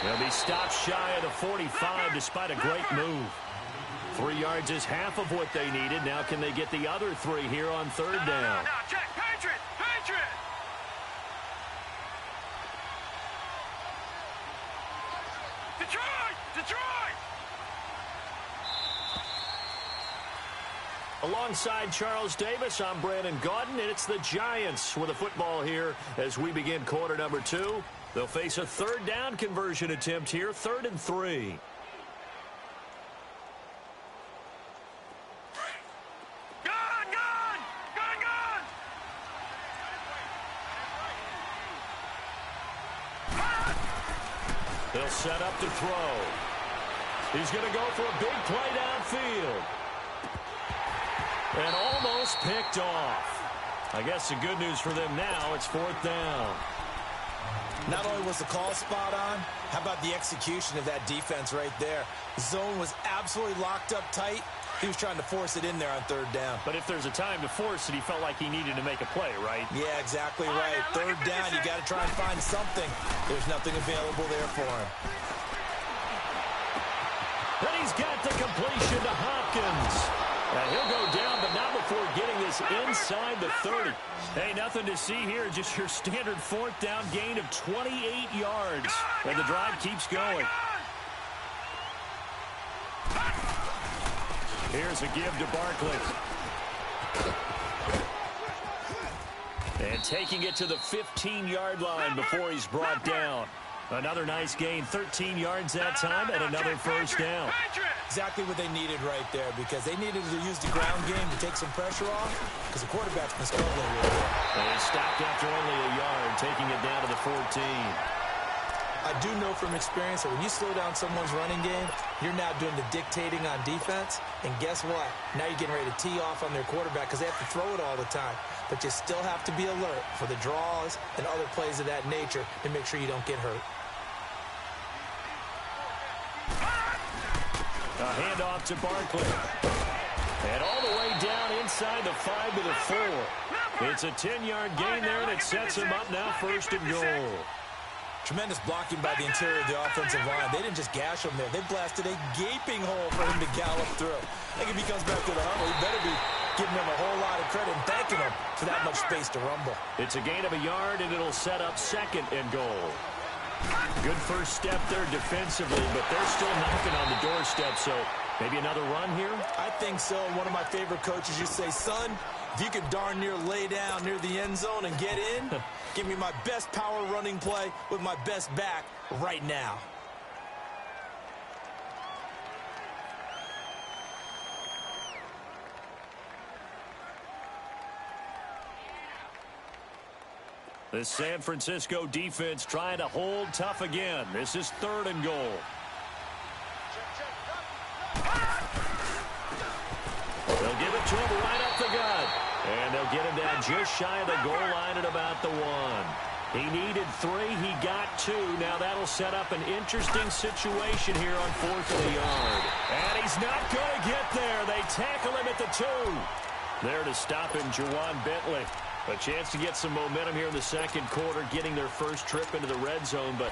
They'll be stopped shy of the 45 despite a great move. 3 yards is half of what they needed. Now can they get the other 3 here on third down? Now, check. Patriot! Patriot! Detroit! Detroit! Alongside Charles Davis, I'm Brandon Gaudin, and it's the Giants with a football here as we begin quarter number 2. They'll face a third down conversion attempt here, 3rd and 3. They'll set up to throw. He's going to go for a big play downfield. And almost picked off. I guess the good news for them now, it's 4th down. Not only was the call spot on, how about the execution of that defense right there? The zone was absolutely locked up tight. He was trying to force it in there on 3rd down. But if there's a time to force it, he felt like he needed to make a play, right? Yeah, exactly right. 3rd down, you got to try and find something. There's nothing available there for him. Then he's got the completion to Hopkins. And he'll go down, but not before getting this inside the 30. Hey, nothing to see here, just your standard 4th down gain of 28 yards. And the drive keeps going. Here's a give to Barkley. And taking it to the 15-yard line before he's brought down. Another nice gain, 13 yards that time, and another 1st down. Exactly what they needed right there, because they needed to use the ground game to take some pressure off, because the quarterback's been struggling with it. And he stopped after only a yard, taking it down to the 14. I do know from experience that when you slow down someone's running game, you're now doing the dictating on defense. And guess what? Now you're getting ready to tee off on their quarterback because they have to throw it all the time. But you still have to be alert for the draws and other plays of that nature to make sure you don't get hurt. A handoff to Barkley. And all the way down inside the 5 to the 4. It's a 10-yard gain there, and it sets him up now 1st and goal. Tremendous blocking by the interior of the offensive line. They didn't just gash him there. They blasted a gaping hole for him to gallop through. I think if he comes back to the huddle, he better be giving him a whole lot of credit and thanking him for that much space to rumble. It's a gain of a yard, and it'll set up 2nd and goal. Good first step there defensively, but they're still knocking on the doorstep, so maybe another run here? I think so. One of my favorite coaches used to say, son, if you could darn near lay down near the end zone and get in, give me my best power running play with my best back right now. The San Francisco defense trying to hold tough again. This is 3rd and goal. They'll give it to him right up the gut. And they'll get him down just shy of the goal line at about the 1. He needed 3. He got 2. Now that'll set up an interesting situation here on 4th and a yard. And he's not going to get there. They tackle him at the 2. There to stop him, Juwan Bentley. A chance to get some momentum here in the 2nd quarter, getting their first trip into the red zone, but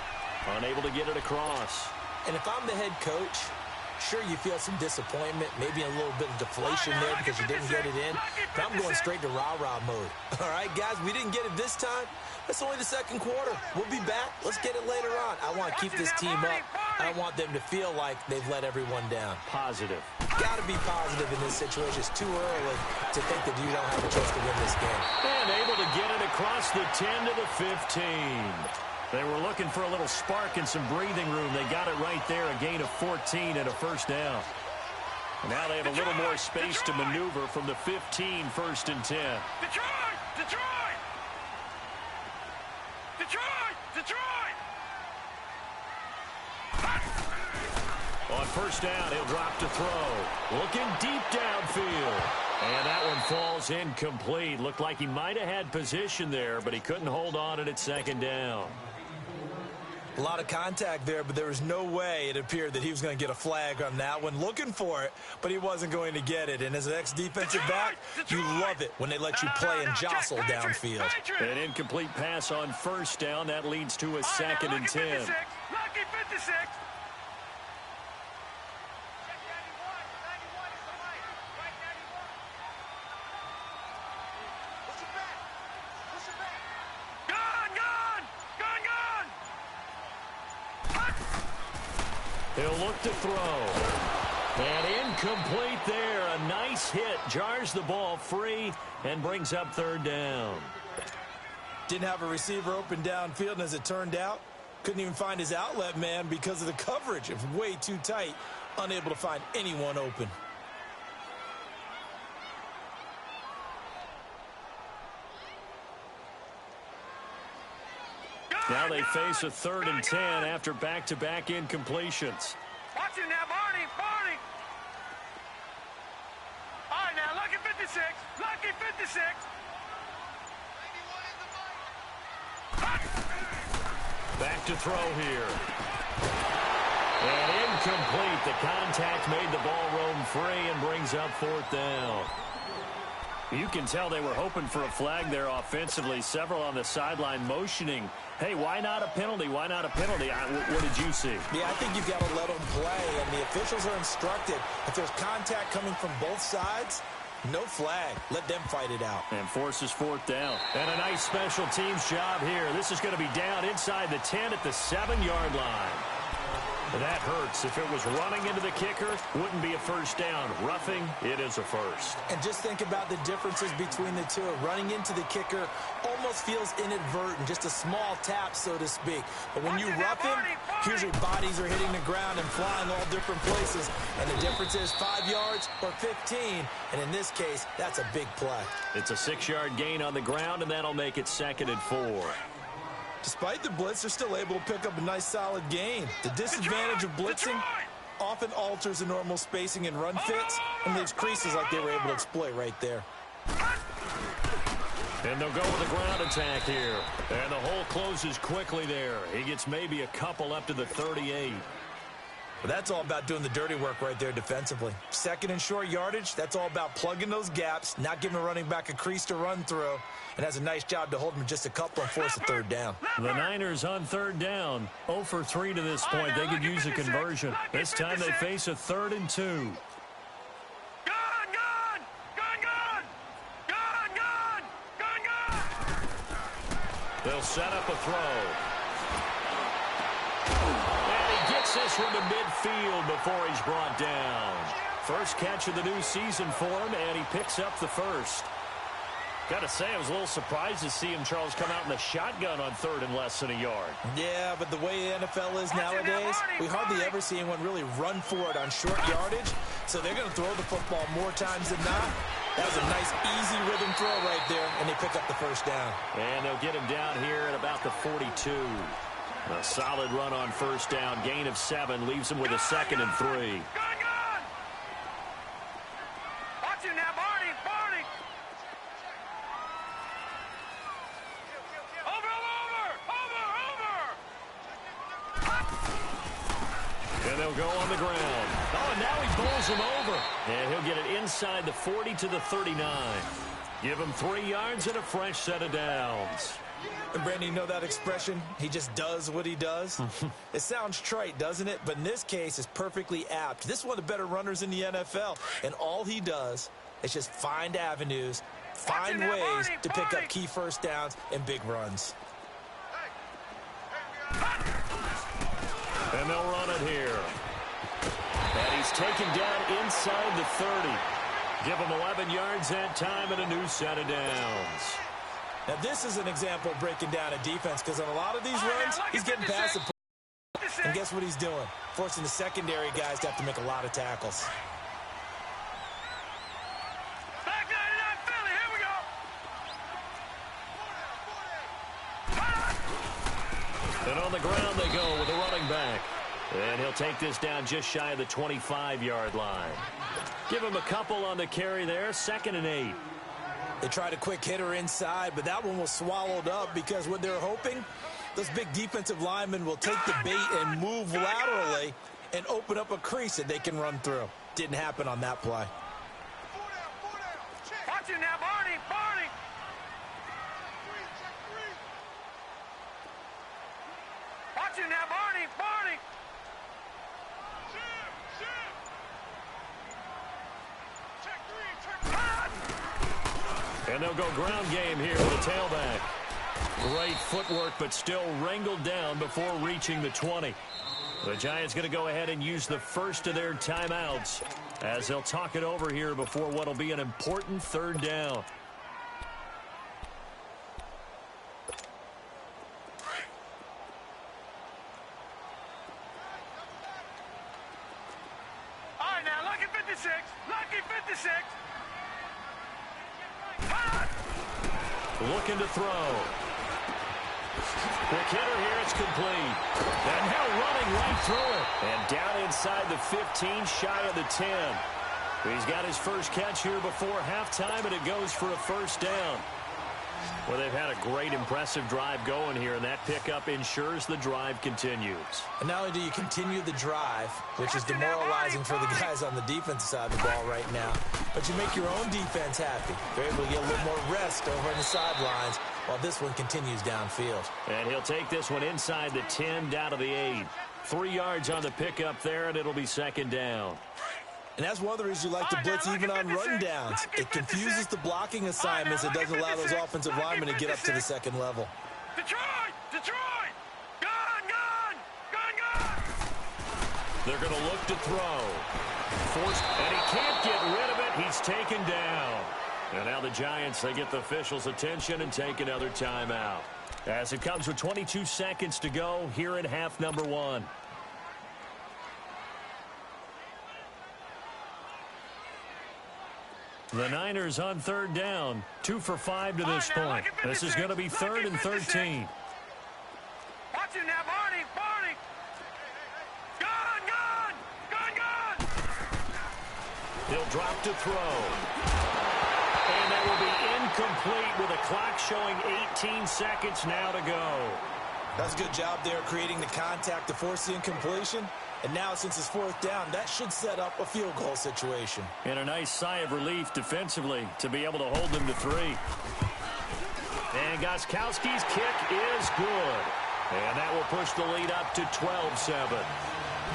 unable to get it across. And if I'm the head coach, sure, you feel some disappointment, maybe a little bit of deflation there because you didn't get it in. But I'm going straight to rah-rah mode. All right, guys, we didn't get it this time. It's only the 2nd quarter. We'll be back. Let's get it later on. I want to keep this team up. I don't want them to feel like they've let everyone down. Positive. Got to be positive in this situation. It's too early to think that you don't have a chance to win this game. And able to get it across the 10 to the 15. They were looking for a little spark and some breathing room. They got it right there, a gain of 14 and a 1st down. And now they have a little more space to maneuver from the 15, 1st and 10. Detroit! Detroit! Detroit! Detroit! On 1st down, he'll drop to throw. Looking deep downfield. And that one falls incomplete. Looked like he might have had position there, but he couldn't hold on it at 2nd down. A lot of contact there, but there was no way it appeared that he was going to get a flag on that one. Looking for it, but he wasn't going to get it. And as an ex-defensive back, you love it when they let you play and jostle downfield. An incomplete pass on 1st down. That leads to a 2nd and 10. He'll look to throw. And incomplete there. A nice hit. Jars the ball free and brings up third down. Didn't have a receiver open downfield, and as it turned out, couldn't even find his outlet man because of the coverage. It was way too tight. Unable to find anyone open. Now they face a 3rd and 10 after back-to-back incompletions. Watch it now, Barney, Barney. All right, now, lucky 56, lucky 56. Back to throw here. And incomplete. The contact made the ball roam free and brings up 4th down. You can tell they were hoping for a flag there offensively. Several on the sideline motioning. Hey, why not a penalty? Why not a penalty? What did you see? Yeah, I think you've got to let them play, and the officials are instructed. If there's contact coming from both sides, no flag. Let them fight it out. And forces 4th down. And a nice special teams job here. This is going to be down inside the 10 at the 7-yard line. That hurts. If it was running into the kicker, wouldn't be a first down. Roughing, it is a first. And just think about the differences between the two. Running into the kicker almost feels inadvertent, just a small tap, so to speak. But when you rough him, usually bodies are hitting the ground and flying all different places. And the difference is 5 yards or 15. And in this case, that's a big play. It's a 6-yard gain on the ground, and that'll make it 2nd and 4. Despite the blitz, they're still able to pick up a nice solid gain. The disadvantage of blitzing often alters the normal spacing and run fits and leaves creases like they were able to exploit right there. And they'll go with a ground attack here. And the hole closes quickly there. He gets maybe a couple up to the 38. But that's all about doing the dirty work right there defensively. 2nd and short yardage, that's all about plugging those gaps, not giving a running back a crease to run through, and has a nice job to hold him just a couple and force a 3rd down. The Niners on 3rd down. 0 for 3 to this point. They could use a conversion. This time they face a 3rd and 2. They'll set up a throw. This one to midfield before he's brought down. First catch of the new season for him, and he picks up the first. Got to say, I was a little surprised to see him, Charles, come out in the shotgun on 3rd and less than a yard. Yeah, but the way the NFL is nowadays, we hardly ever see anyone really run for it on short yardage, so they're going to throw the football more times than not. That was a nice, easy rhythm throw right there, and they pick up the first down. And they'll get him down here at about the 42. A solid run on first down. Gain of 7 leaves him with a 2nd and 3. Watch it now, Barney, Barney. Over. And they'll go on the ground. Oh, and now he bowls him over. And he'll get it inside the 40 to the 39. Give him 3 yards and a fresh set of downs. And Brandon, you know that expression? He just does what he does? It sounds trite, doesn't it? But in this case, it's perfectly apt. This is one of the better runners in the NFL. And all he does is just find avenues, find ways to pick up key first downs and big runs. And they'll run it here. And he's taken down inside the 30. Give him 11 yards that time and a new set of downs. Now, this is an example of breaking down a defense because on a lot of these runs, he's getting past the point. And guess what he's doing? Forcing the secondary guys to have to make a lot of tackles. Back 99 Philly, here we go. And on the ground they go with a running back. And he'll take this down just shy of the 25-yard line. Give him a couple on the carry there. 2nd and 8. They tried a quick hitter inside, but that one was swallowed up because what they're hoping, those big defensive linemen will take the bait and move laterally and open up a crease that they can run through. Didn't happen on that play. Watch it now, Barney, Barney. Watch it now, Barney, Barney. And they'll go ground game here with a tailback. Great footwork, but still wrangled down before reaching the 20. The Giants going to go ahead and use the first of their timeouts as they'll talk it over here before what will be an important third down. All right, now, lucky 56. Lucky 56. Looking to throw. Quick hitter here, it's complete. And now running right through it. And down inside the 15, shy of the 10. He's got his first catch here before halftime, and it goes for a first down. Well, they've had a great, impressive drive going here, and that pickup ensures the drive continues. And not only do you continue the drive, which is demoralizing for the guys on the defensive side of the ball right now, but you make your own defense happy. They're able to get a little more rest over on the sidelines while this one continues downfield. And he'll take this one inside the 10, down to the 8. 3 yards on the pickup there, and it'll be second down. And that's one of the reasons you like to blitz even on rundowns. It confuses the blocking assignments. It doesn't allow those offensive linemen to get up to the second level. Detroit! Detroit! Gun! They're going to look to throw. Forced, and he can't get rid of it. He's taken down. And now the Giants, they get the officials' attention and take another timeout. As it comes with 22 seconds to go here in half number 1. The Niners on third down, 2 for 5 to this point. This is going to be 3rd and 13. Watch it now, Barney! Gun! He'll drop to throw. And that will be incomplete with a clock showing 18 seconds now to go. That's a good job there creating the contact to force the incompletion. And now, since it's 4th down, that should set up a field goal situation. And a nice sigh of relief defensively to be able to hold them to 3. And Gostkowski's kick is good. And that will push the lead up to 12-7.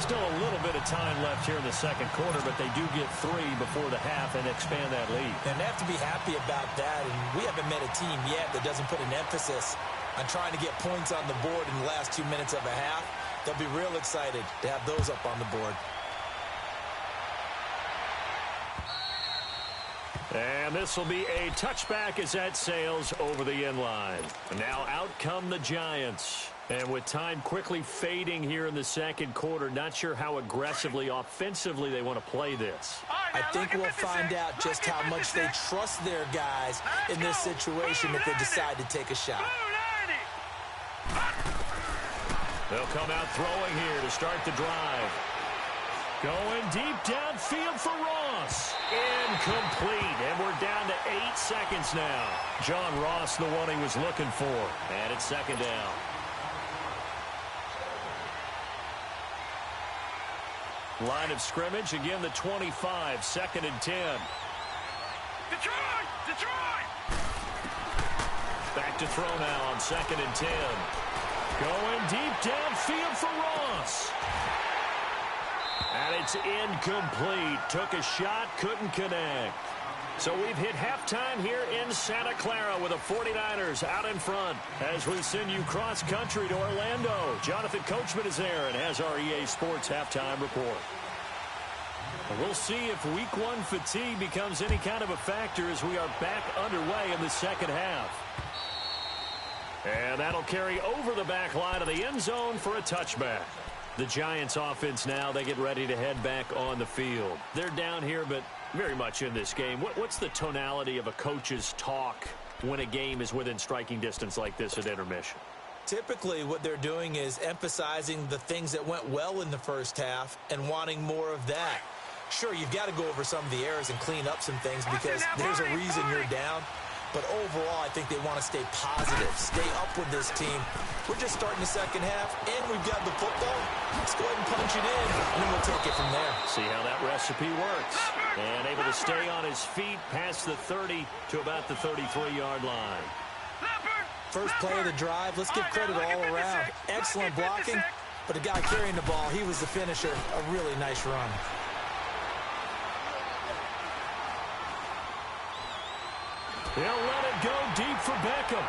Still a little bit of time left here in the second quarter, but they do get 3 before the half and expand that lead. And they have to be happy about that. And we haven't met a team yet that doesn't put an emphasis on trying to get points on the board in the last 2 minutes of a half. They'll be real excited to have those up on the board. And this will be a touchback as that sails over the end line. Now out come the Giants. And with time quickly fading here in the second quarter, not sure how aggressively, offensively they want to play this. I think we'll find out just how much they trust their guys in this situation if they decide to take a shot. They'll come out throwing here to start the drive. Going deep downfield for Ross. Incomplete. And we're down to 8 seconds now. John Ross, the one he was looking for. And it's second down. Line of scrimmage, again the 25, 2nd and 10. Detroit! Back to throw now on 2nd and 10. Going deep downfield for Ross. And it's incomplete. Took a shot, couldn't connect. So we've hit halftime here in Santa Clara with the 49ers out in front. As we send you cross-country to Orlando, Jonathan Coachman is there and has our EA Sports halftime report. We'll see if Week 1 fatigue becomes any kind of a factor as we are back underway in the second half. And that'll carry over the back line of the end zone for a touchback. The Giants offense now, they get ready to head back on the field. They're down here, but very much in this game. What's the tonality of a coach's talk when a game is within striking distance like this at intermission? Typically, what they're doing is emphasizing the things that went well in the first half and wanting more of that. Sure, you've got to go over some of the errors and clean up some things because there's a reason you're down. But overall, I think they want to stay positive, stay up with this team. We're just starting the second half, and we've got the football. Let's go ahead and punch it in, and then we'll take it from there. See how that recipe works. And able to stay on his feet past the 30 to about the 33-yard line. First play of the drive, let's give credit all around. Excellent blocking, but the guy carrying the ball, he was the finisher. A really nice run. They'll let it go deep for Beckham.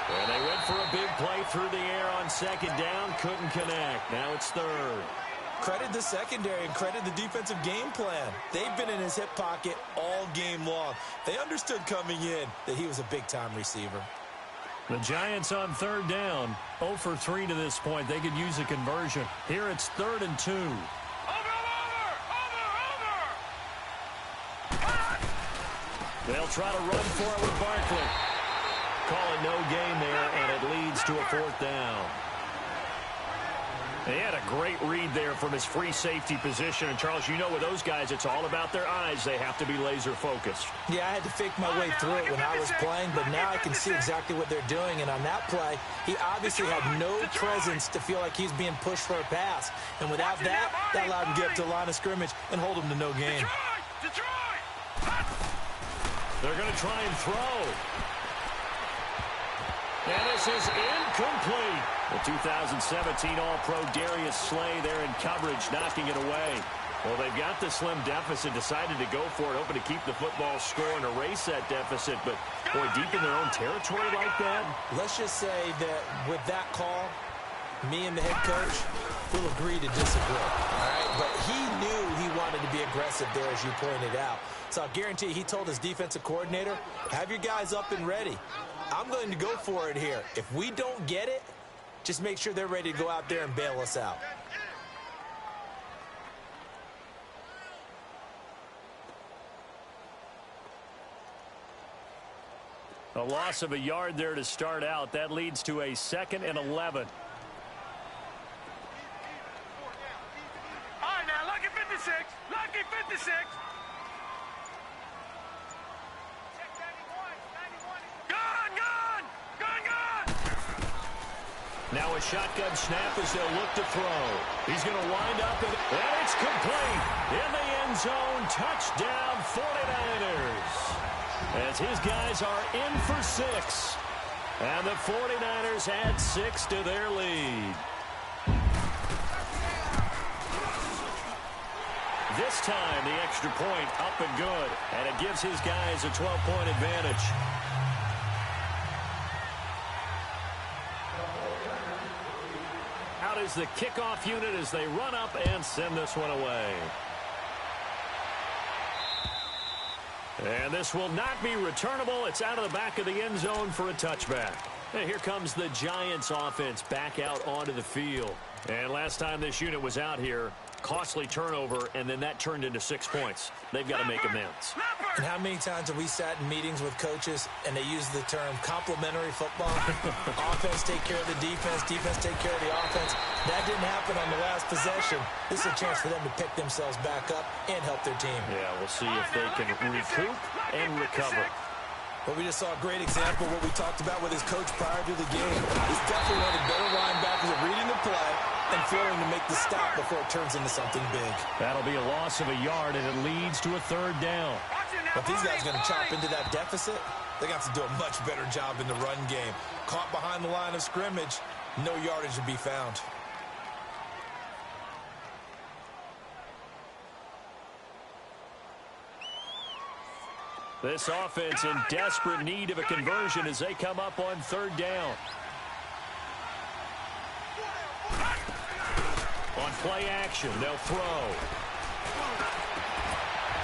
And they went for a big play through the air on second down. Couldn't connect. Now it's third. Credit the secondary and credit the defensive game plan. They've been in his hip pocket all game long. They understood coming in that he was a big-time receiver. The Giants on third down. 0 for 3 to this point. They could use a conversion. Here it's 3rd and 2. Over! They'll try to run for it with Barkley. Calling no gain there, and it leads to a 4th down. He had a great read there from his free safety position. And, Charles, you know with those guys, it's all about their eyes. They have to be laser-focused. Yeah, I had to fake my way through it when I was playing, but now I can see exactly what they're doing. And on that play, he obviously had no presence to feel like he's being pushed for a pass. And without that, that allowed him to get up to the line of scrimmage and hold him to no gain. They're going to try and throw. And this is incomplete. The 2017 All-Pro Darius Slay there in coverage, knocking it away. Well, they've got the slim deficit, decided to go for it, hoping to keep the football score and erase that deficit. But, boy, deep in their own territory like that. Let's just say that with that call, me and the head coach will agree to disagree. All right? But he knew he wanted to be aggressive there, as you pointed out. So I'll guarantee he told his defensive coordinator, have your guys up and ready. I'm going to go for it here. If we don't get it, just make sure they're ready to go out there and bail us out. A loss of a yard there to start out. That leads to a 2nd and 11. All right, now, lucky 56. Lucky 56. Now a shotgun snap as they'll look to throw. He's going to wind up, and it's complete. In the end zone, touchdown 49ers. As his guys are in for 6. And the 49ers add 6 to their lead. This time, the extra point up and good. And it gives his guys a 12-point advantage. Out is the kickoff unit as they run up and send this one away. And this will not be returnable. It's out of the back of the end zone for a touchback. And here comes the Giants offense back out onto the field. And last time this unit was out here, costly turnover, and then that turned into 6 points. They've got to make amends. And how many times have we sat in meetings with coaches and they use the term complementary football? Offense take care of the defense, defense take care of the offense. That didn't happen on the last possession. This is a chance for them to pick themselves back up and help their team. Yeah, we'll see if they can recoup and recover. Well, we just saw a great example of what we talked about with his coach prior to the game. He's definitely one of the better linebackers at reading the play and failing to make the stop before it turns into something big. That'll be a loss of a yard, and it leads to a 3rd down. But these guys are going to chop into that deficit. They're going to have to do a much better job in the run game. Caught behind the line of scrimmage, no yardage to be found. This offense in desperate need of a conversion as they come up on 3rd down. On play action, they'll throw.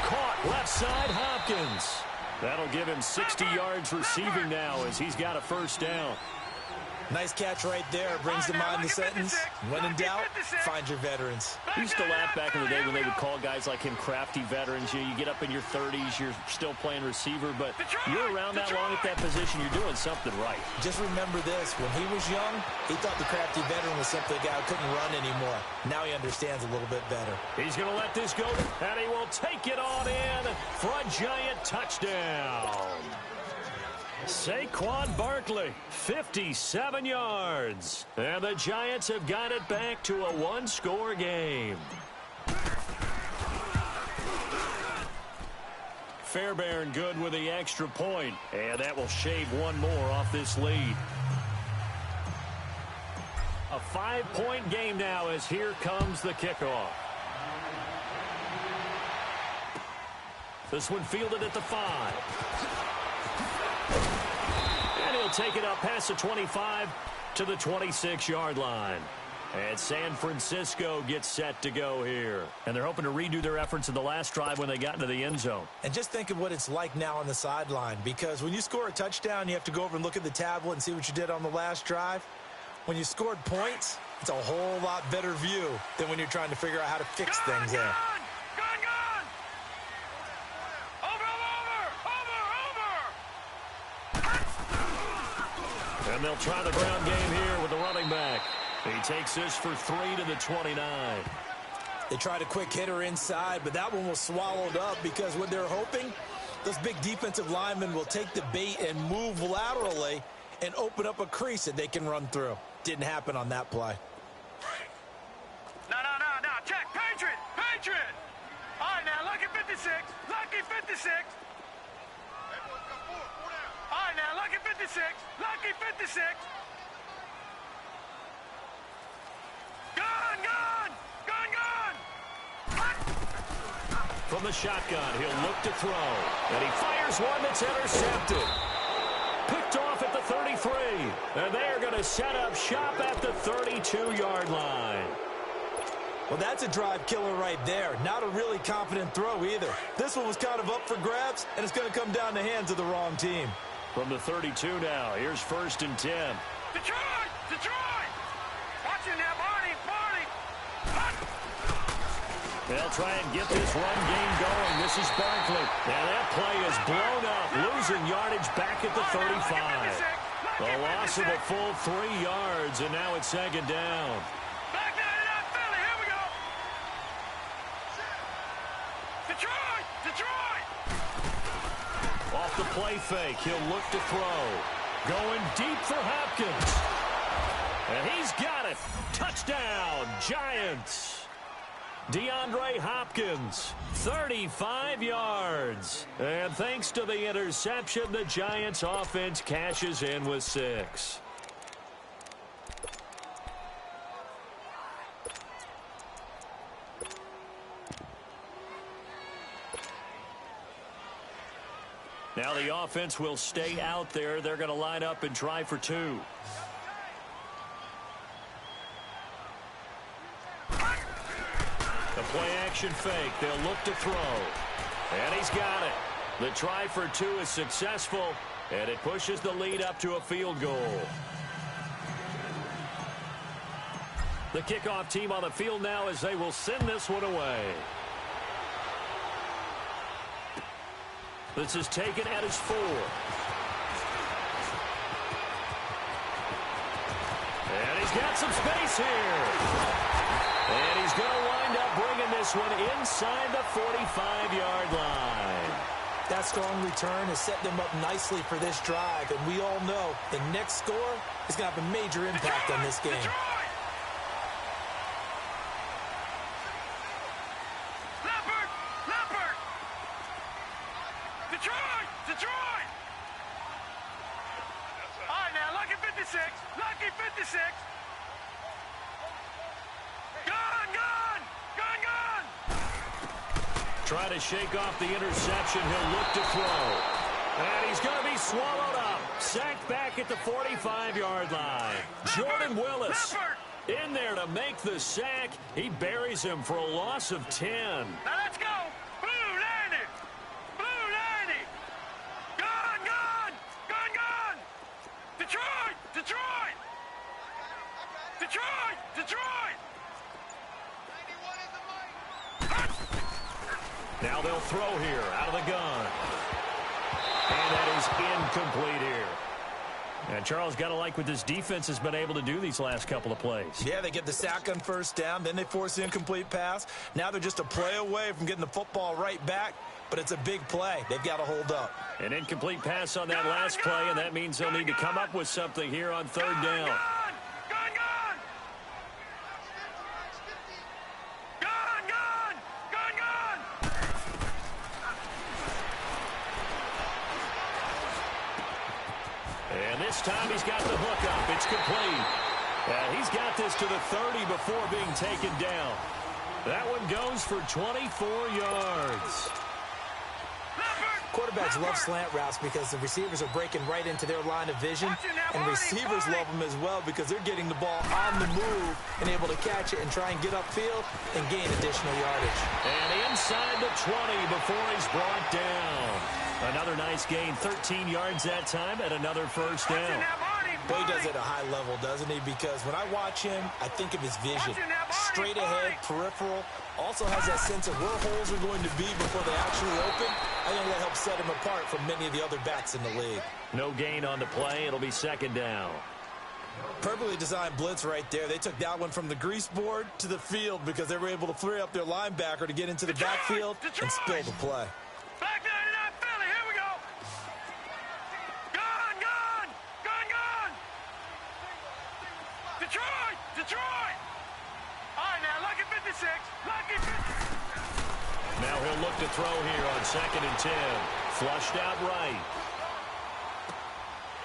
Caught left side, Hopkins. That'll give him 60 yards receiving now as he's got a 1st down. Nice catch right there. Brings to mind the sentence, when in doubt, find your veterans. I used to laugh back in the day when they would call guys like him crafty veterans. You get up in your 30s, you're still playing receiver, but you're around that long at that position, you're doing something right. Just remember this. When he was young, he thought the crafty veteran was simply a guy who couldn't run anymore. Now he understands a little bit better. He's going to let this go, and he will take it on in for a Giant touchdown. Saquon Barkley, 57 yards. And the Giants have got it back to a 1-score game. Fairbairn good with the extra point, and that will shave one more off this lead. A 5-point game now as here comes the kickoff. This one fielded at the 5. take it up past the 25 to the 26-yard line. And San Francisco gets set to go here. And they're hoping to redo their efforts in the last drive when they got into the end zone. And just think of what it's like now on the sideline, because when you score a touchdown, you have to go over and look at the tablet and see what you did on the last drive. When you scored points, it's a whole lot better view than when you're trying to figure out how to fix things there. And they'll try the ground game here with the running back. He takes this for 3 to the 29. They tried a quick hitter inside, but that one was swallowed up because what they're hoping, those big defensive linemen will take the bait and move laterally and open up a crease that they can run through. Didn't happen on that play. No. Check. Patriot. All right, now, lucky 56. Lucky 56. All right, now, lucky 56. Lucky 56. From the shotgun, he'll look to throw. And he fires one that's intercepted. Picked off at the 33. And they're going to set up shop at the 32-yard line. Well, that's a drive killer right there. Not a really confident throw either. This one was kind of up for grabs, and it's going to come down the hands of the wrong team. From the 32 now, here's 1st and 10. Detroit! Watch him now, Barney! They'll try and get this run game going. This is Barkley. Now that play is blown up, losing yardage back at the 35. A loss of a full 3 yards, and now it's 2nd down. Back down to that Philly. Here we go. Detroit! Off the play fake, he'll look to throw. Going deep for Hopkins. And he's got it. Touchdown, Giants. DeAndre Hopkins, 35 yards. And thanks to the interception, the Giants offense cashes in with 6. Now the offense will stay out there. They're going to line up and try for 2. The play-action fake. They'll look to throw. And he's got it. The try for 2 is successful, and it pushes the lead up to a field goal. The kickoff team on the field now as they will send this one away. This is taken at his 4. And he's got some space here. And he's going to wind up bringing this one inside the 45-yard line. That strong return has set them up nicely for this drive, and we all know the next score is going to have a major impact on this game. Leopard! Detroit! All right, now, lucky 56. Lucky 56. Gun! Try to shake off the interception. He'll look to throw. And he's going to be swallowed up. Sacked back at the 45-yard line. Jordan Willis in there to make the sack. He buries him for a loss of 10. Now let's go. Blue 90. Gun. Detroit. Now they'll throw here out of the gun. And that is incomplete here. And Charles, got to like what this defense has been able to do these last couple of plays. Yeah, they get the sack on 1st down, then they force the incomplete pass. Now they're just a play away from getting the football right back, but it's a big play. They've got to hold up. An incomplete pass on that last play, and that means they'll need to come up with something here on 3rd down. Gun. And this time he's got the hook up. It's complete. And he's got this to the 30 before being taken down. That one goes for 24 yards. Leopard! Quarterbacks love slant routes because the receivers are breaking right into their line of vision, and receivers love them as well because they're getting the ball on the move and able to catch it and try and get upfield and gain additional yardage. And inside the 20 before he's brought down. Another nice gain, 13 yards that time, and another first down. But he does it at a high level, doesn't he? Because when I watch him, I think of his vision. Straight ahead, peripheral, also has that sense of where holes are going to be before they actually open. I think that helps set him apart from many of the other backs in the league. No gain on the play. It'll be second down. Perfectly designed blitz right there. They took that one from the grease board to the field because they were able to free up their linebacker to get into the backfield and spill the play. Back 99 Philly, here we go. Gone, gone, gone, gone. Detroit, Detroit. All right, now, lucky 56, lucky 56. Now he'll look to throw here on 2nd and 10. Flushed out right.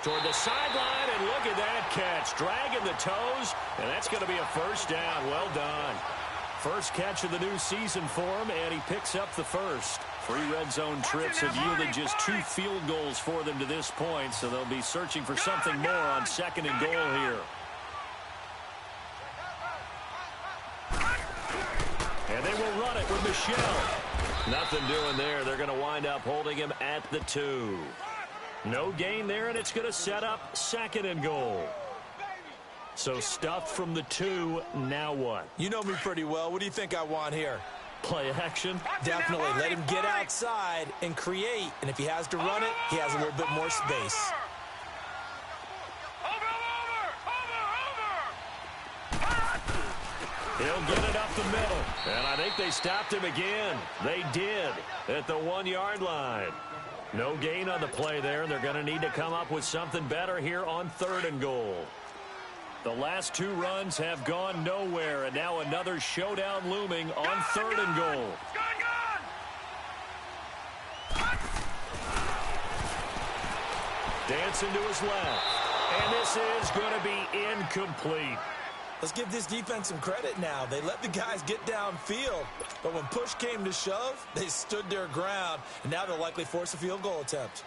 Toward the sideline, and look at that catch. Dragging the toes, and that's going to be a first down. Well done. First catch of the new season for him, and he picks up the first. 3 red zone trips have yielded just 2 field goals for them to this point, so they'll be searching for something more on 2nd and goal here. And they will run it with Michelle. Nothing doing there. They're going to wind up holding him at the 2. No gain there, and it's going to set up 2nd and goal. So stuffed from the 2, now what? You know me pretty well. What do you think I want here? Play action? Definitely. Let him get outside and create. And if he has to run it, he has a little bit more space. He'll get it up the middle. And I think they stopped him again. They did at the 1-yard line. No gain on the play there. They're going to need to come up with something better here on 3rd and goal. The last 2 runs have gone nowhere, and now another showdown looming on 3rd and goal. Dancing to his left. And this is going to be incomplete. Let's give this defense some credit now. They let the guys get downfield, but when push came to shove, they stood their ground, and now they'll likely force a field goal attempt.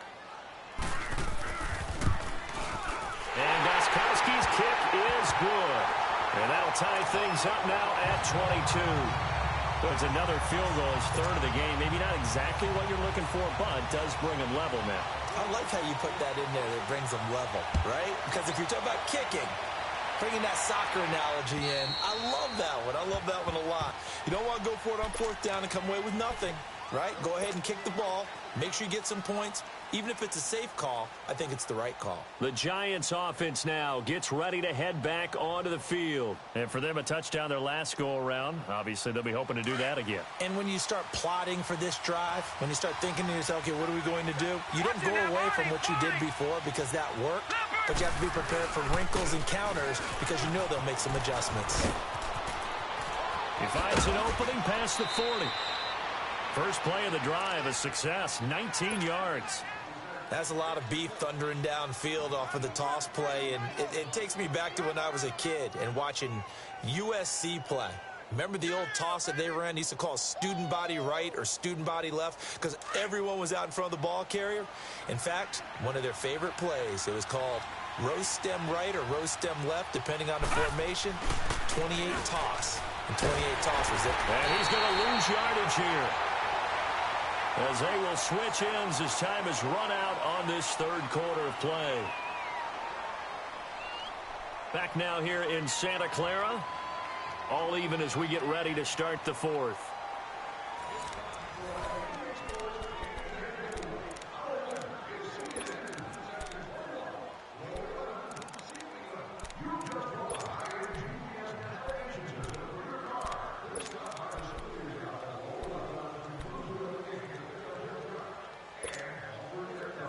And Gostkowski's kick is good. And that'll tie things up now at 22. So it's another field goal, his 3rd of the game. Maybe not exactly what you're looking for, but does bring him level now. I like how you put that in there. That brings them level, right? Because if you're talking about kicking, bringing that soccer analogy in, I love that one. I love that one a lot. You don't want to go for it on 4th down and come away with nothing, right? Go ahead and kick the ball. Make sure you get some points. Even if it's a safe call, I think it's the right call. The Giants offense now gets ready to head back onto the field. And for them, a touchdown their last go-around. Obviously, they'll be hoping to do that again. And when you start plotting for this drive, when you start thinking to yourself, okay, what are we going to do? You don't go away from what you did before because that worked, but you have to be prepared for wrinkles and counters because you know they'll make some adjustments. He finds an opening past the 40. First play of the drive, a success, 19 yards. That's a lot of beef thundering downfield off of the toss play, and it takes me back to when I was a kid and watching USC play. Remember the old toss that they ran? They used to call it student body right or student body left because everyone was out in front of the ball carrier. In fact, one of their favorite plays, it was called roast stem right or roast stem left, depending on the formation, 28 toss. And 28 toss was it. And he's going to lose yardage here, as they will switch ends as time has run out on this 3rd quarter of play. Back now here in Santa Clara. All even as we get ready to start the 4th.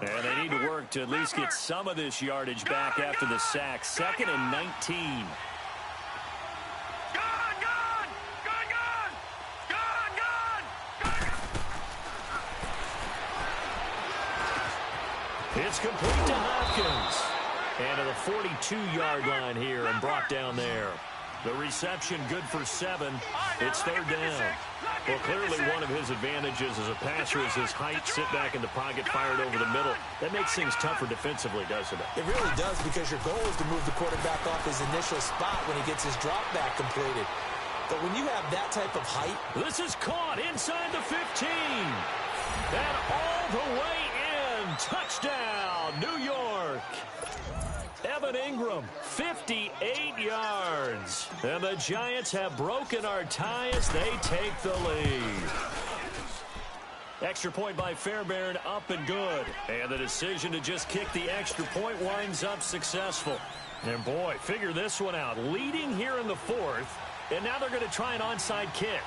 And they need to work to at least get some of this yardage back after the sack. 2nd and 19. It's complete to Hopkins. And to the 42-yard line here and brought down there. The reception good for 7. It's third down. Well, clearly one of his advantages as a passer is his height. Sit back in the pocket, fired over the middle. That makes things tougher defensively, doesn't it? It really does, because your goal is to move the quarterback off his initial spot when he gets his drop back completed. But when you have that type of height... This is caught inside the 15. And all the way in. Touchdown, New York. Evan Ingram, 58 yards. And the Giants have broken our tie as they take the lead. Extra point by Fairbairn, up and good. And the decision to just kick the extra point winds up successful. And boy, figure this one out. Leading here in the 4th, and now they're going to try an onside kick.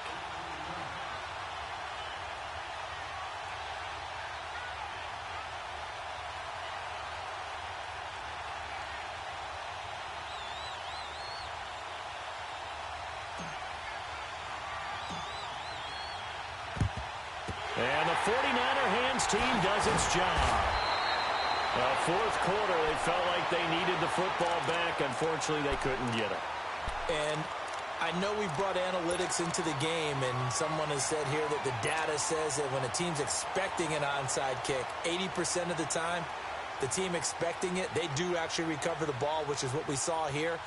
And the 49er hands team does its job. Fourth quarter, they felt like they needed the football back. Unfortunately, they couldn't get it. And I know we brought analytics into the game, and someone has said here that the data says that when a team's expecting an onside kick, 80% of the time, the team expecting it, they do actually recover the ball, which is what we saw here.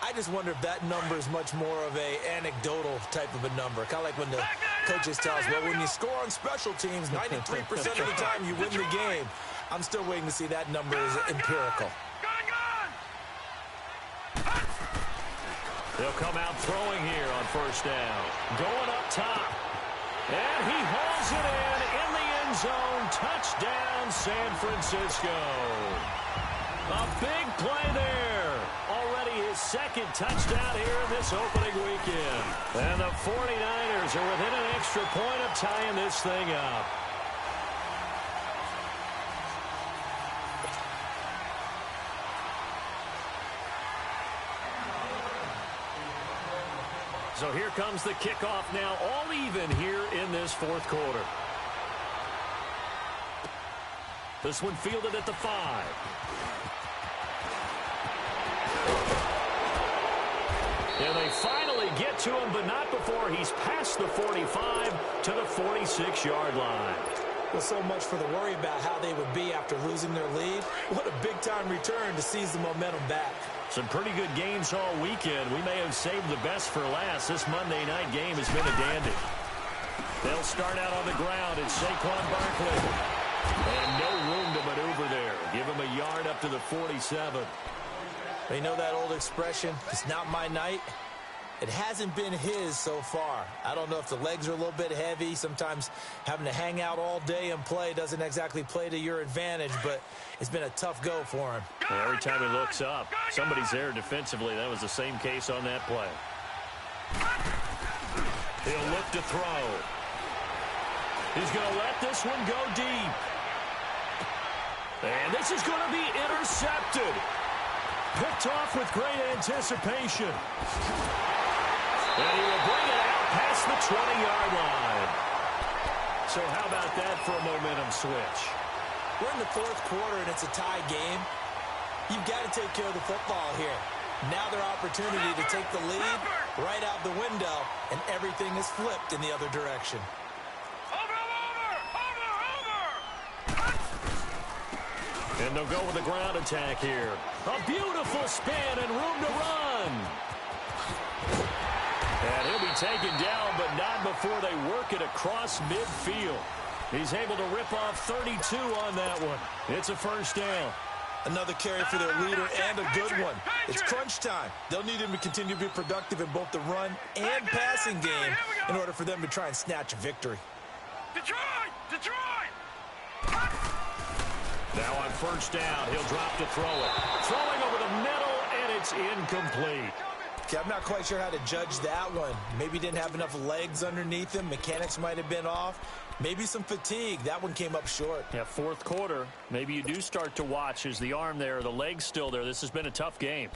I just wonder if that number is much more of a anecdotal type of a number. Kind of like when the coaches tell us, well, when you score on special teams, 93% of the time you win the game. I'm still waiting to see that number is empirical. They'll come out throwing here on first down. Going up top. And he hauls it in the end zone. Touchdown, San Francisco. A big play there. Already his second touchdown here in this opening weekend. And the 49ers are within an extra point of tying this thing up. So here comes the kickoff now, all even here in this fourth quarter. This one fielded at the 5. And they finally get to him, but not before he's past the 45 to the 46-yard line. Well, so much for the worry about how they would be after losing their lead. What a big-time return to seize the momentum back. Some pretty good games all weekend. We may have saved the best for last. This Monday night game has been a dandy. They'll start out on the ground. It's Saquon Barkley. And no room to maneuver there. Give him a yard up to the 47. You know that old expression, it's not my night? It hasn't been his so far. I don't know if the legs are a little bit heavy. Sometimes having to hang out all day and play doesn't exactly play to your advantage, but it's been a tough go for him. Well, every time he looks up, somebody's there defensively. That was the same case on that play. He'll look to throw. He's going to let this one go deep. And this is going to be intercepted. Picked off with great anticipation. And he will bring it out past the 20-yard line. So how about that for a momentum switch? We're in the fourth quarter, and it's a tie game. You've got to take care of the football here. Now their opportunity to take the lead right out the window, and everything is flipped in the other direction. And they'll go with the ground attack here. A beautiful spin and room to run. And he'll be taken down, but not before they work it across midfield. He's able to rip off 32 on that one. It's a first down. Another carry for their leader and a good one. It's crunch time. They'll need him to continue to be productive in both the run and passing game in order for them to try and snatch a victory. Detroit! Now on first down, he'll drop to throw it. Throwing over the middle, and it's incomplete. Okay, I'm not quite sure how to judge that one. Maybe didn't have enough legs underneath him. Mechanics might have been off. Maybe some fatigue. That one came up short. Yeah, fourth quarter. Maybe you do start to watch. Is the arm there, the leg's still there? This has been a tough game.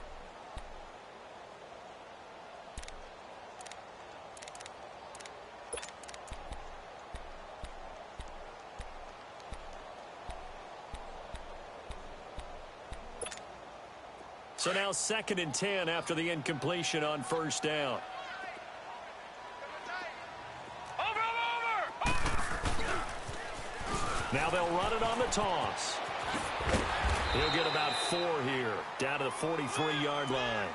So now 2nd and 10 after the incompletion on 1st down. Now they'll run it on the toss. He'll get about 4 here, down to the 43-yard line.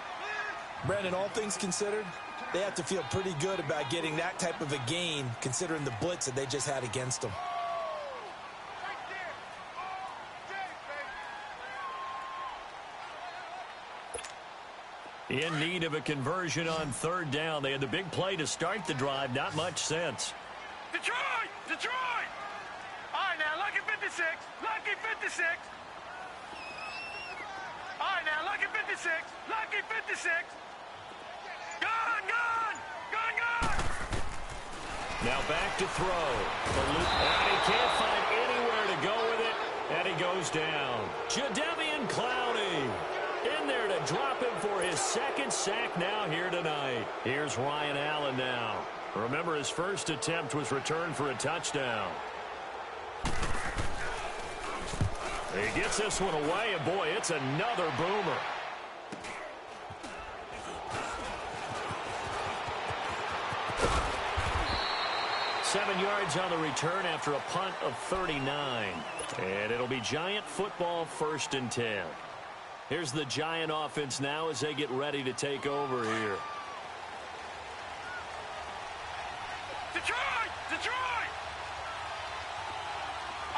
Brandon, all things considered, they have to feel pretty good about getting that type of a gain, considering the blitz that they just had against them. In need of a conversion on 3rd down. They had the big play to start the drive. Not much sense. Detroit! Detroit! All right, now, lucky 56. Lucky 56. All right, now, lucky 56. Lucky 56. Gone, gone! Gone, gone! Now back to throw. And he can't find anywhere to go with it. And he goes down. Jadeveon Clowney in there to drop him for his 2nd sack now here tonight. Here's Ryan Allen now. Remember, his first attempt was returned for a touchdown. He gets this one away, and boy, it's another boomer. Seven yards on the return after a punt of 39. And it'll be Giant football 1st and 10. Here's the Giant offense now as they get ready to take over here. Detroit! Detroit!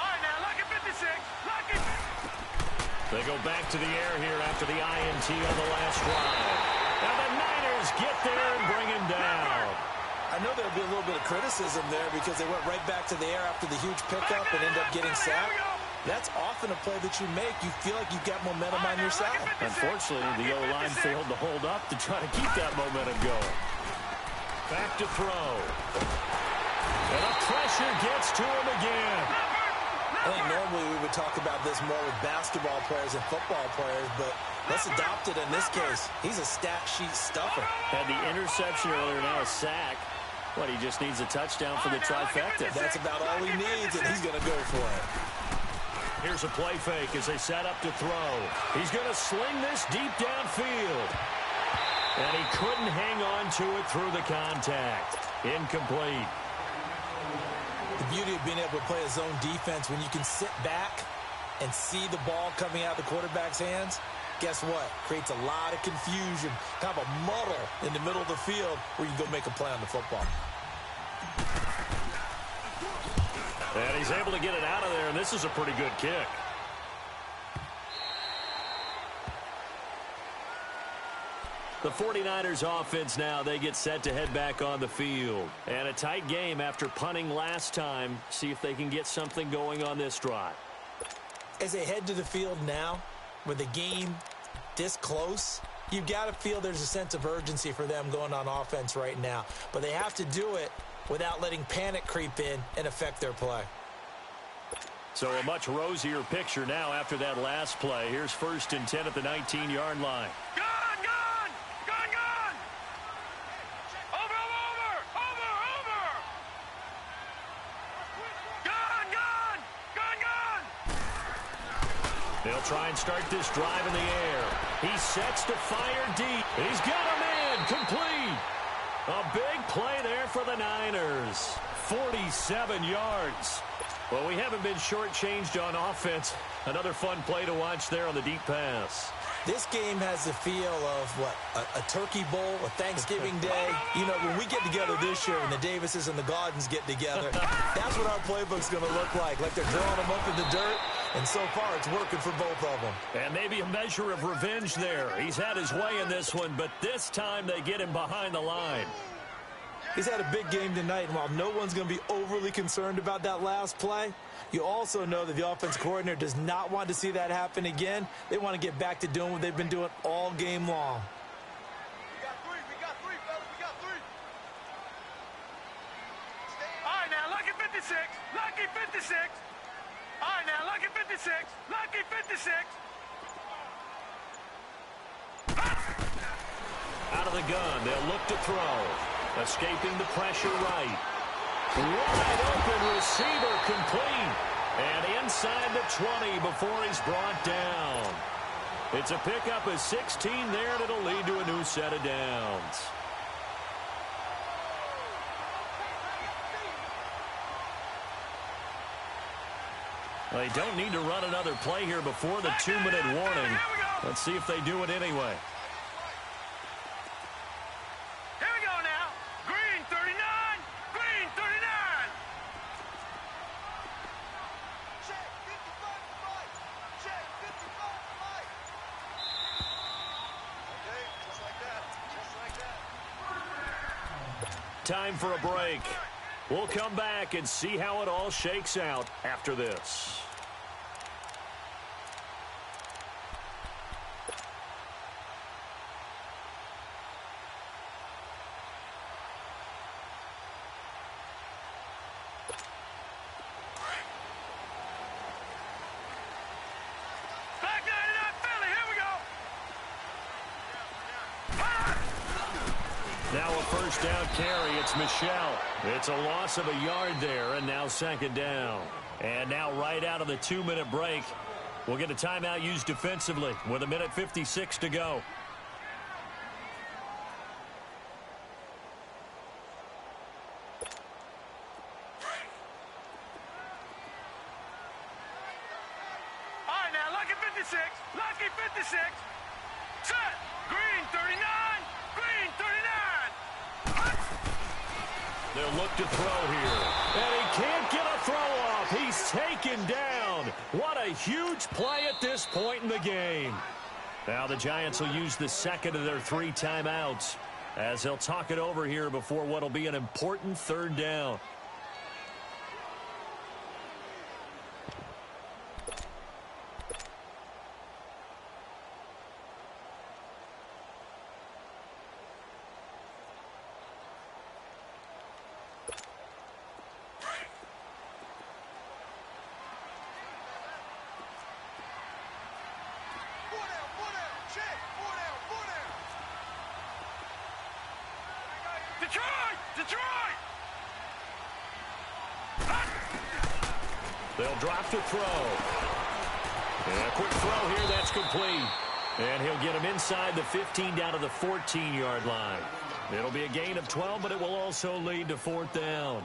All right, now, lucky 56. Lucky 50. They go back to the air here after the INT on the last drive. Now the Niners get there and bring him down. I know there'll be a little bit of criticism there because they went right back to the air after the huge pickup and ended up getting sacked. That's often a play that you make. You feel like you've got momentum on your side. Unfortunately, the O-line failed to hold up to try to keep that momentum going. Back to throw. And the pressure gets to him again. I think normally we would talk about this more with basketball players and football players, but let's adopt it in this case. He's a stat sheet stuffer. Had the interception earlier, now a sack. What, he just needs a touchdown for the trifecta. That's about all he needs, and he's going to go for it. Here's a play fake as they set up to throw. He's going to sling this deep downfield. And he couldn't hang on to it through the contact. Incomplete. The beauty of being able to play a zone defense when you can sit back and see the ball coming out of the quarterback's hands, guess what? Creates a lot of confusion, kind of a muddle in the middle of the field where you can go make a play on the football. And he's able to get it out of there, and this is a pretty good kick. The 49ers offense now, they get set to head back on the field. And a tight game after punting last time. See if they can get something going on this drive. As they head to the field now, with the game this close, you've got to feel there's a sense of urgency for them going on offense right now. But they have to do it without letting panic creep in and affect their play. So a much rosier picture now after that last play. Here's 1st and 10 at the 19-yard line. Gone, gone! Gone, gone! Over, over! Over, over! Gone, gone! Gone, gone! They'll try and start this drive in the air. He sets to fire deep. He's got him in. Complete. A big play there for the Niners. 47 yards. Well, we haven't been shortchanged on offense. Another fun play to watch there on the deep pass. This game has the feel of, what, a turkey bowl, a Thanksgiving day. You know, when we get together this year and the Davises and the Gardens get together, that's what our playbook's going to look like they're drawing them up in the dirt, and so far it's working for both of them. And maybe a measure of revenge there. He's had his way in this one, but this time they get him behind the line. He's had a big game tonight, and while no one's going to be overly concerned about that last play, you also know that the offense coordinator does not want to see that happen again. They want to get back to doing what they've been doing all game long. We got three, fellas. We got three. All right, now, lucky 56. Lucky 56. All right, now, lucky 56. Lucky 56. Out of the gun, they'll look to throw. Escaping the pressure right. Wide open receiver complete. And inside the 20 before he's brought down. It's a pickup of 16 there, and it'll lead to a new set of downs. They don't need to run another play here before the 2-minute warning. Let's see if they do it anyway. Here we go now. Green 39. Green 39. Check 55 right. Check 55 right. Okay, just like that. Just like that. Time for a break. We'll come back and see how it all shakes out after this. Back 99 Philly. Here we go. Now a first down carry. It's Michelle. It's a loss of a yard there, and now second down. And now right out of the 2-minute break, we'll get a timeout used defensively with 1:56 to go. All right, now, lucky 56. Lucky 56. Set. Green 39. Green 39. They'll look to throw here. And he can't get a throw off. He's taken down. What a huge play at this point in the game. Now the Giants will use the second of their 3 timeouts as they'll talk it over here before what will be an important third down. Detroit! Detroit! They'll drop to throw. And a quick throw here, that's complete. And he'll get him inside the 15 down to the 14-yard line. It'll be a gain of 12, but it will also lead to 4th down.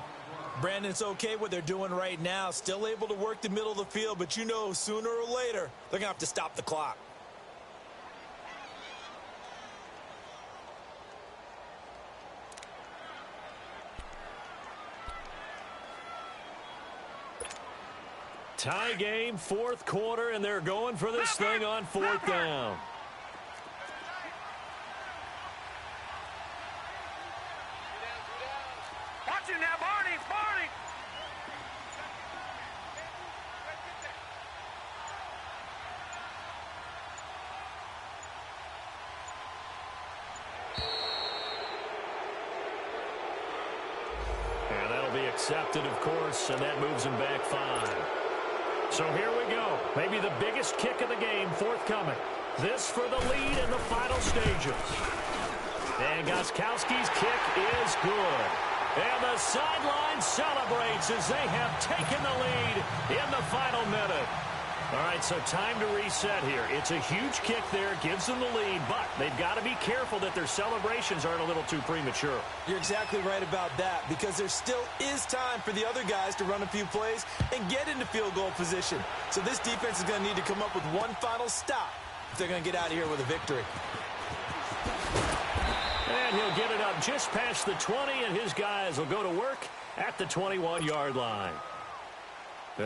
Brandon, it's okay what they're doing right now. Still able to work the middle of the field, but you know sooner or later they're going to have to stop the clock. Tie game, 4th quarter, and they're going for this thing on 4th down. Watch it now, Barney! Barney! And that'll be accepted, of course, and that moves him back 5. So here we go. Maybe the biggest kick of the game forthcoming. This for the lead in the final stages. And Gostkowski's kick is good. And the sideline celebrates as they have taken the lead in the final minute. All right, so time to reset here. It's a huge kick there, gives them the lead, but they've got to be careful that their celebrations aren't a little too premature. You're exactly right about that, because there still is time for the other guys to run a few plays and get into field goal position. So this defense is going to need to come up with one final stop if they're going to get out of here with a victory. And he'll get it up just past the 20, and his guys will go to work at the 21-yard line.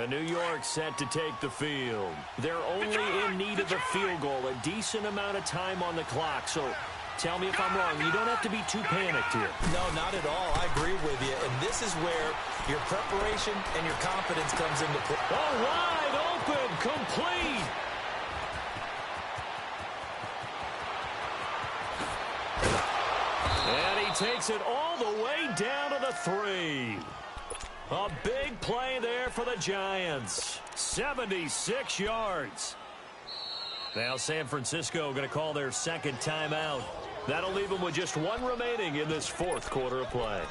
New York set to take the field. They're only in need of a field goal, a decent amount of time on the clock. So tell me if I'm wrong. You don't have to be too panicked here. No, not at all. I agree with you. And this is where your preparation and your confidence comes into play. Oh, wide open, complete. And he takes it all the way down to the 3. A big play there for the Giants. 76 yards. Now San Francisco going to call their second timeout. That'll leave them with just 1 remaining in this 4th quarter of play.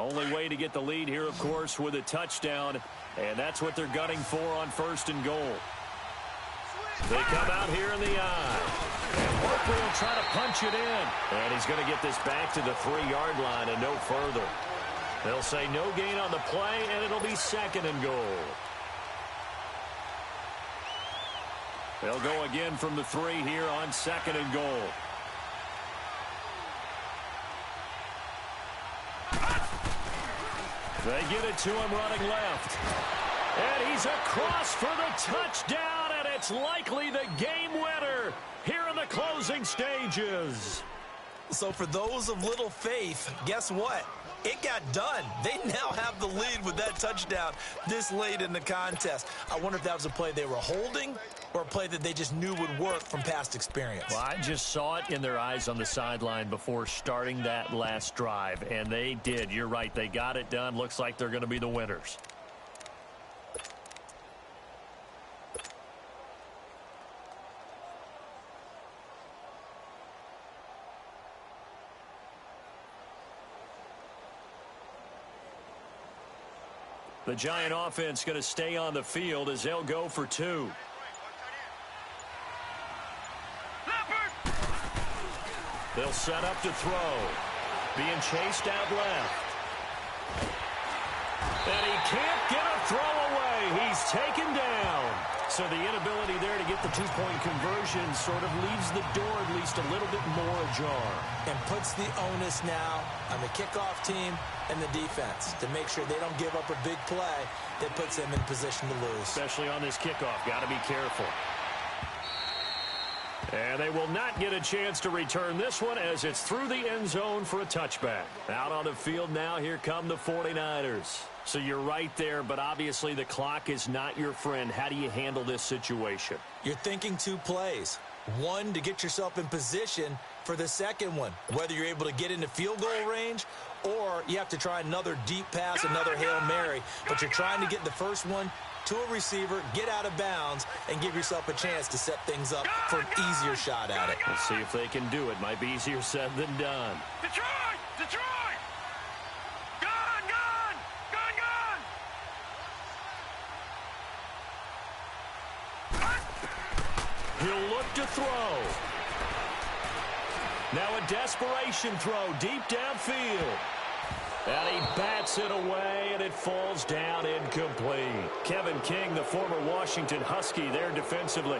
Only way to get the lead here, of course, with a touchdown, and that's what they're gunning for on 1st and goal. They come out here in the eye. And Barkley will try to punch it in. And he's going to get this back to the 3-yard line and no further. They'll say no gain on the play, and it'll be 2nd and goal. They'll go again from the 3 here on 2nd and goal. They get it to him running left. And he's across for the touchdown, and it's likely the game winner here in the closing stages. So for those of little faith, guess what? It got done. They now have the lead with that touchdown this late in the contest. I wonder if that was a play they were holding or a play that they just knew would work from past experience. Well, I just saw it in their eyes on the sideline before starting that last drive, and they did. You're right. They got it done. Looks like they're going to be the winners. The Giant offense going to stay on the field as they'll go for 2. They'll set up to throw. Being chased out left. And he can't get a throw away. He's taken down. So the inability there to get the 2-point conversion sort of leaves the door at least a little bit more ajar. And puts the onus now on the kickoff team and the defense to make sure they don't give up a big play that puts them in position to lose. Especially on this kickoff. Got to be careful. And they will not get a chance to return this one as it's through the end zone for a touchback. Out on the field now, here come the 49ers. So you're right there, but obviously the clock is not your friend. How do you handle this situation? You're thinking 2 plays. One, to get yourself in position for the second one, whether you're able to get into field goal range or you have to try another deep pass, another Hail Mary. But you're trying to get the first one to a receiver, get out of bounds, and give yourself a chance to set things up for an easier shot at it. We'll see if they can do it. Might be easier said than done. Detroit! Detroit! Gone! Gone! Gone! Gone! He'll look to throw. Now a desperation throw deep downfield. And he bats it away, and it falls down incomplete. Kevin King, the former Washington Husky, there defensively.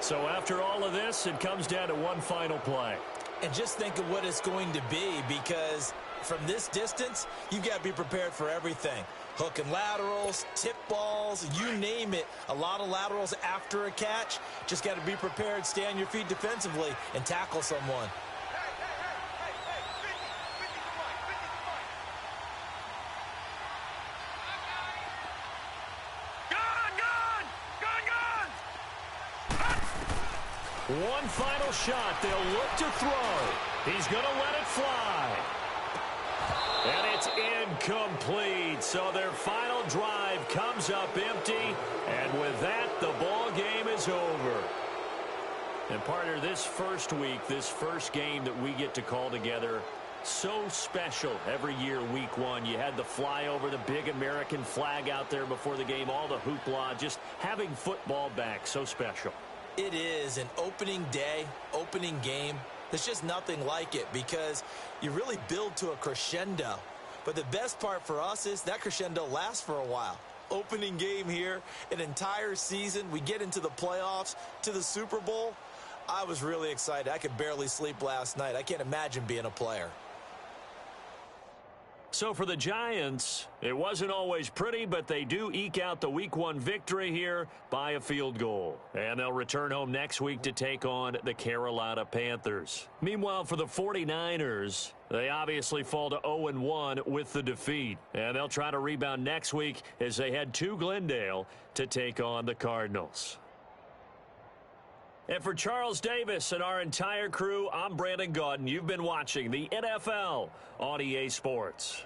So after all of this, it comes down to one final play. And just think of what it's going to be, because from this distance, you've got to be prepared for everything. Hook and laterals, tip balls, you name it. A lot of laterals after a catch. Just got to be prepared, stay on your feet defensively, and tackle someone. One final shot. They'll look to throw. He's going to let it fly. And it's incomplete. So their final drive comes up empty. And with that, the ball game is over. And partner, this first week, this first game that we get to call together, so special every year, week 1. You had the flyover, the big American flag out there before the game, all the hoopla, just having football back, so special. It is an opening day, opening game. There's just nothing like it because you really build to a crescendo. But the best part for us is that crescendo lasts for a while. Opening game here, an entire season. We get into the playoffs, to the Super Bowl. I was really excited. I could barely sleep last night. I can't imagine being a player. So for the Giants, it wasn't always pretty, but they do eke out the Week 1 victory here by a field goal. And they'll return home next week to take on the Carolina Panthers. Meanwhile, for the 49ers, they obviously fall to 0-1 with the defeat. And they'll try to rebound next week as they head to Glendale to take on the Cardinals. And for Charles Davis and our entire crew, I'm Brandon Gaudin. You've been watching the NFL on EA Sports.